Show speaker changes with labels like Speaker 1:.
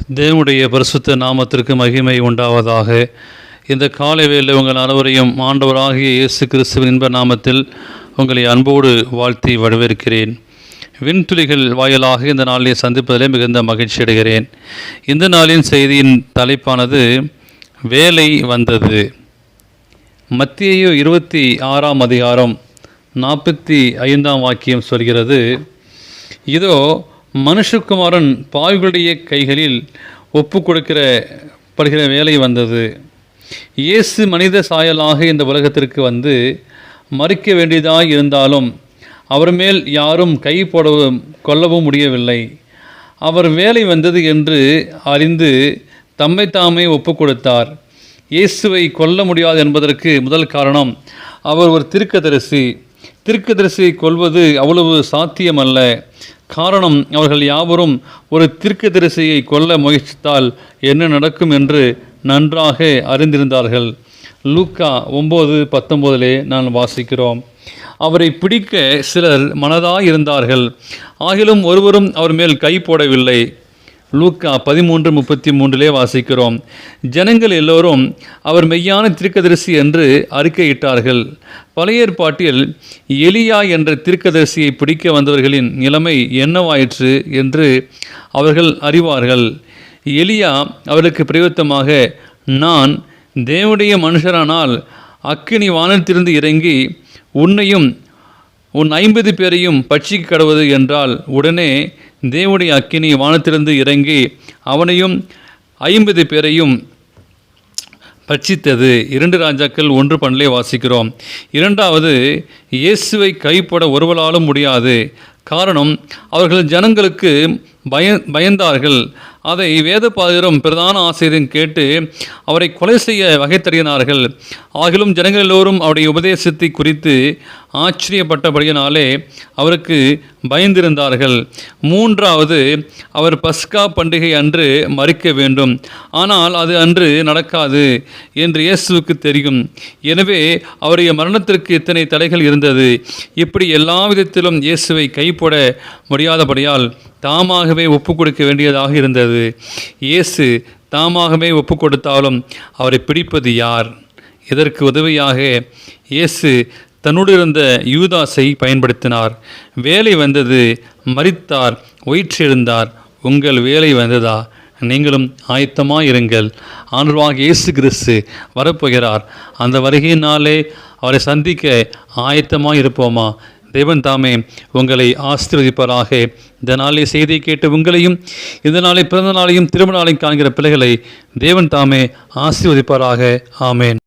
Speaker 1: தேவனுடைய பரிசுத்த நாமத்திற்கு மகிமை உண்டாவதாக. இந்த காலை வேளையில் உங்கள் அனைவரையும் ஆண்டவராகிய இயேசு கிறிஸ்துவின் இன்ப நாமத்தில் உங்களை அன்போடு வாழ்த்தி வரவேற்கிறேன். விண்துளிகள் வாயிலாக இந்த நாளிலே சந்திப்பதிலே மிகுந்த மகிழ்ச்சி அடைகிறேன். இந்த நாளின் செய்தியின் தலைப்பானது வேலை வந்தது. மத்தேயு 26ஆம் அதிகாரம் 45ஆம் வாக்கியம் சொல்கிறது, இதோ மனுஷகுமாரன் பாவிகளுடைய கைகளில் ஒப்பு கொடுக்கப்படுகிற வேலை வந்தது. இயேசு மனித சாயலாக இந்த உலகத்திற்கு வந்து மறிக்க வேண்டியதாக இருந்தாலும் அவர் மேல் யாரும் கை போடவும் கொள்ளவும் முடியவில்லை. அவர் வேலை வந்தது என்று அறிந்து தம்மை தாமே ஒப்பு கொடுத்தார். இயேசுவை கொல்ல முடியாது என்பதற்கு முதல் காரணம், அவர் ஒரு தீர்க்கதரிசியை கொல்வது அவ்வளவு சாத்தியமல்ல. காரணம், அவர்கள் யாவரும் ஒரு தீர்க்கதரிசியை கொல்ல முயற்சித்தால் என்ன நடக்கும் என்று நன்றாக அறிந்திருந்தார்கள். லூக்கா 9:19 நான் வாசிக்கிறோம். அவரை பிடிக்க சிலர் மனதாய் இருந்தார்கள், ஆகிலும் ஒருவரும் அவர் மேல் கை போடவில்லை. லூக்கா 13:33 வாசிக்கிறோம். ஜனங்கள் எல்லோரும் அவர் மெய்யான தீர்க்கதரிசி என்று அறிக்கையிட்டார்கள். பழைய ஏற்பாட்டில் எலியா என்ற தீர்க்கதரிசியை பிடிக்க வந்தவர்களின் நிலைமை என்னவாயிற்று என்று அவர்கள் அறிவார்கள். எலியா அவர்களுக்கு பிரயோத்தமாக, நான் தேவனுடைய மனுஷரானால் அக்கினி வானத்திலிருந்து இறங்கி உன்னையும் உன் 50 பேரையும் பட்சிக்க கடவது என்றால், உடனே தேவனுடைய அக்கினி வானத்திலிருந்து இறங்கி அவனையும் 50 பேரையும் பட்சித்தது. 2 ராஜாக்கள் 1:12 வாசிக்கிறோம். இரண்டாவது, இயேசுவை கைப்பட ஒருவராலும் முடியாது. காரணம், அவர்கள் ஜனங்களுக்கு பயந்தார்கள். அதை வேதபாரகரும் பிரதான ஆசிரியரும் கேட்டு அவரை கொலை செய்ய வகை தருகினார்கள். ஆகிலும் ஜனங்கள் எல்லோரும் அவருடைய உபதேசத்தை குறித்து ஆச்சரியப்பட்டபடியினாலே அவருக்கு பயந்திருந்தார்கள். மூன்றாவது, அவர் பஸ்கா பண்டிகை அன்று மரிக்க வேண்டும், ஆனால் அது அன்று நடக்காது என்று இயேசுவுக்கு தெரியும். எனவே அவருடைய மரணத்திற்கு இத்தனை தடைகள் இருந்தது. இப்படி எல்லா விதத்திலும் இயேசுவை கைப்பட முடியாதபடியால் தாமாகவே ஒப்பு கொடுக்க வேண்டியதாக இருந்தது. இயேசு தாமாகவே ஒப்பு கொடுத்தாலும் அவரை பிடிப்பது யார்? இதற்கு உதவியாக இயேசு தன்னோடு இருந்த யூதாசை பயன்படுத்தினார். வேலை வந்தது, மரித்தார், உயிர்த்தெழுந்தார். உங்கள் வேலை வந்ததா? நீங்களும் ஆயத்தமாயிருங்கள். ஆண்டவராகிய இயேசு கிறிஸ்து வரப்போகிறார். அந்த வருகையினாலே அவரை சந்திக்க ஆயத்தமாக இருப்போமா? தேவன் தாமே உங்களை ஆசீர்வதிப்பாராக. இந்த நாளை செய்தியை கேட்டு உங்களையும் இந்த நாளை பிறந்த நாளையும் திருமண நாளையும் காண்கிற பிள்ளைகளை தேவன் தாமே ஆசீர்வதிப்பாராக. ஆமேன்.